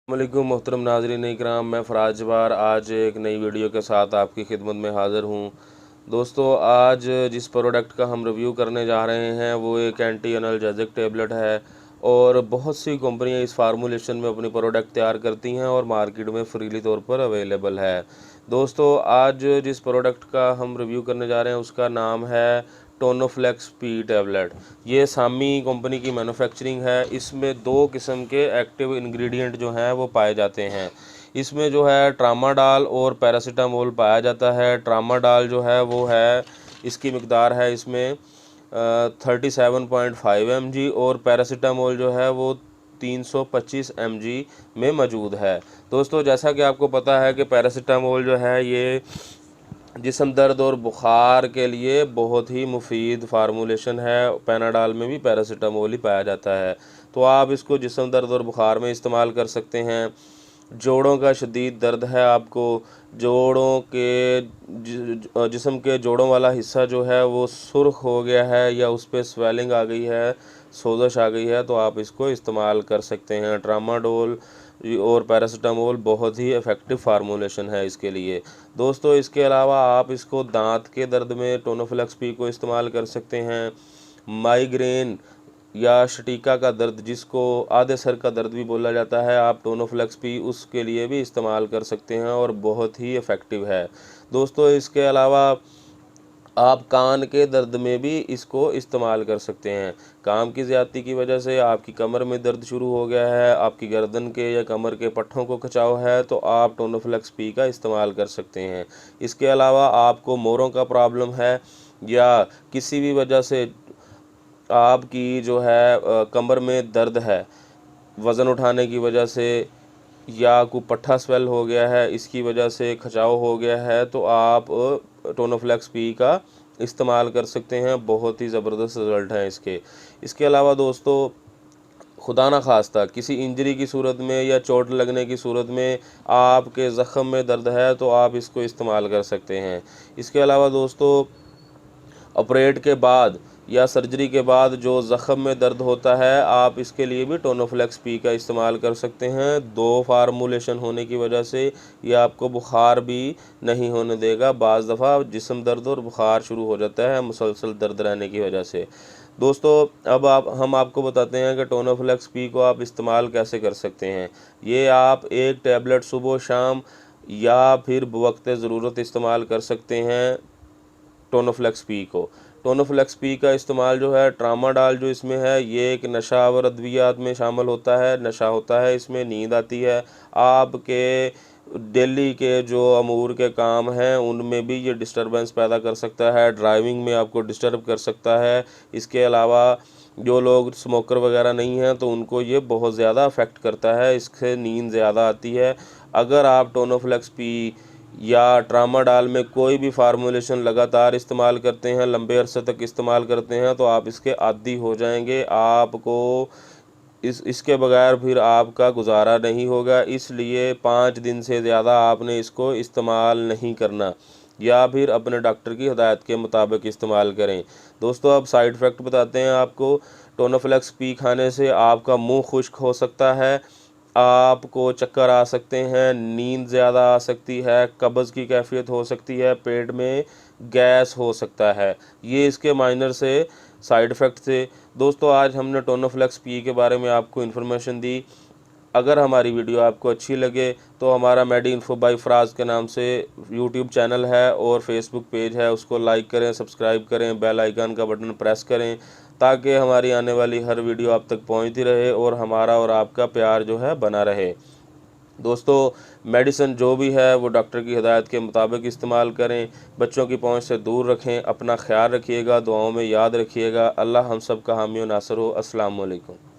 वालेकुम मोहतरम नाज़रीन इकराम, मैं फ़राज जवार आज एक नई वीडियो के साथ आपकी खिदमत में हाज़िर हूँ। दोस्तों, आज जिस प्रोडक्ट का हम रिव्यू करने जा रहे हैं वो एक एंटी एनाल्जेसिक टेबलेट है और बहुत सी कंपनियां इस फार्मूलेशन में अपनी प्रोडक्ट तैयार करती हैं और मार्केट में फ्रीली तौर पर अवेलेबल है। दोस्तों, आज जिस प्रोडक्ट का हम रिव्यू करने जा रहे हैं उसका नाम है टोनोफ्लेक्स पी टैबलेट। ये सामी कंपनी की मैन्युफैक्चरिंग है। इसमें दो किस्म के एक्टिव इंग्रेडिएंट जो हैं वो पाए जाते हैं। इसमें जो है ट्रामाडॉल और पैरासीटामोल पाया जाता है। ट्रामाडॉल जो है वो है, इसकी मिकदार है इसमें 37.5 mg और पैरासीटामोल जो है वो 325 mg में मौजूद है। दोस्तों, जैसा कि आपको पता है कि पैरासीटामोल जो है ये जिस्म दर्द और बुखार के लिए बहुत ही मुफीद फार्मूलेशन है। पैनाडॉल में भी पैरासीटामोल ही पाया जाता है, तो आप इसको जिस्म दर्द और बुखार में इस्तेमाल कर सकते हैं। जोड़ों का शदीद दर्द है, आपको जोड़ों के जिस्म के जोड़ों वाला हिस्सा जो है वो सुर्ख हो गया है या उस पर स्वेलिंग आ गई है, सोजश आ गई है, तो आप इसको इस्तेमाल कर सकते हैं। ट्रामाडोल और पैरासीटामोल बहुत ही इफ़ेक्टिव फार्मूलेशन है इसके लिए। दोस्तों, इसके अलावा आप इसको दांत के दर्द में टोनोफ्लेक्स पी को इस्तेमाल कर सकते हैं। माइग्रेन या शटीका का दर्द, जिसको आधे सर का दर्द भी बोला जाता है, आप टोनोफ्लेक्स पी उसके लिए भी इस्तेमाल कर सकते हैं और बहुत ही इफ़ेक्टिव है। दोस्तों, इसके अलावा आप कान के दर्द में भी इसको इस्तेमाल कर सकते हैं। काम की ज़्यादती की वजह से आपकी कमर में दर्द शुरू हो गया है, आपकी गर्दन के या कमर के पट्ठों को खिंचाव है, तो आप टोनोफ्लेक्स पी का इस्तेमाल कर सकते हैं। इसके अलावा आपको मोरों का प्रॉब्लम है या किसी भी वजह से आपकी जो है कमर में दर्द है, वज़न उठाने की वजह से या कोई पट्ठा स्वेल हो गया है, इसकी वजह से खिंचाव हो गया है, तो आप टोनोफ्लेक्स पी का इस्तेमाल कर सकते हैं। बहुत ही ज़बरदस्त रिज़ल्ट हैं इसके। इसके अलावा दोस्तों, खुदा ना खास्ता किसी इंजरी की सूरत में या चोट लगने की सूरत में आपके ज़ख़म में दर्द है तो आप इसको इस्तेमाल कर सकते हैं। इसके अलावा दोस्तों, ऑपरेट के बाद या सर्जरी के बाद जो ज़ख़म में दर्द होता है, आप इसके लिए भी टोनोफ्लेक्स पी का इस्तेमाल कर सकते हैं। दो फार्मूलेशन होने की वजह से ये आपको बुखार भी नहीं होने देगा। बाज़ दफ़ा जिस्म दर्द और बुखार शुरू हो जाता है मुसलसल दर्द रहने की वजह से। दोस्तों, अब हम आपको बताते हैं कि टोनोफ्लेक्स पी को आप इस्तेमाल कैसे कर सकते हैं। ये आप एक टैबलेट सुबह शाम या फिर बवक्त ज़रूरत इस्तेमाल कर सकते हैं। टोनोफ्लेक्स पी को टोनोफ्लेक्स पी का इस्तेमाल जो है, ट्रामाडॉल जो इसमें है ये एक नशा और अद्वियात में शामिल होता है। नशा होता है, इसमें नींद आती है, आपके डेली के जो अमूर के काम हैं उनमें भी ये डिस्टरबेंस पैदा कर सकता है। ड्राइविंग में आपको डिस्टर्ब कर सकता है। इसके अलावा जो लोग स्मोकर वगैरह नहीं हैं तो उनको ये बहुत ज़्यादा अफेक्ट करता है, इससे नींद ज़्यादा आती है। अगर आप टोनोफ्लेक्स पी या ट्रामाडॉल में कोई भी फार्मूलेशन लगातार इस्तेमाल करते हैं, लंबे अरसे तक इस्तेमाल करते हैं, तो आप इसके आदी हो जाएंगे। आपको इसके बगैर फिर आपका गुजारा नहीं होगा। इसलिए 5 दिन से ज़्यादा आपने इसको इस्तेमाल नहीं करना या फिर अपने डॉक्टर की हिदायत के मुताबिक इस्तेमाल करें। दोस्तों, अब साइड इफ़ेक्ट बताते हैं आपको। टोनोफ्लेक्स पी खाने से आपका मुंह खुश्क हो सकता है, आपको चक्कर आ सकते हैं, नींद ज़्यादा आ सकती है, कब्ज़ की कैफियत हो सकती है, पेट में गैस हो सकता है। ये इसके माइनर से साइड इफ़ेक्ट थे। दोस्तों, आज हमने टोनोफ्लेक्स पी के बारे में आपको इन्फॉर्मेशन दी। अगर हमारी वीडियो आपको अच्छी लगे तो हमारा मेडी इन्फो बाय फ़राज के नाम से यूट्यूब चैनल है और फेसबुक पेज है, उसको लाइक करें, सब्सक्राइब करें, बेल आइकन का बटन प्रेस करें ताकि हमारी आने वाली हर वीडियो आप तक पहुंचती रहे और हमारा और आपका प्यार जो है बना रहे। दोस्तों, मेडिसिन जो भी है वो डॉक्टर की हिदायत के मुताबिक इस्तेमाल करें, बच्चों की पहुंच से दूर रखें, अपना ख्याल रखिएगा, दुआओं में याद रखिएगा। अल्लाह हम सब का हामी और नासर हो। अस्सलाम वालेकुम।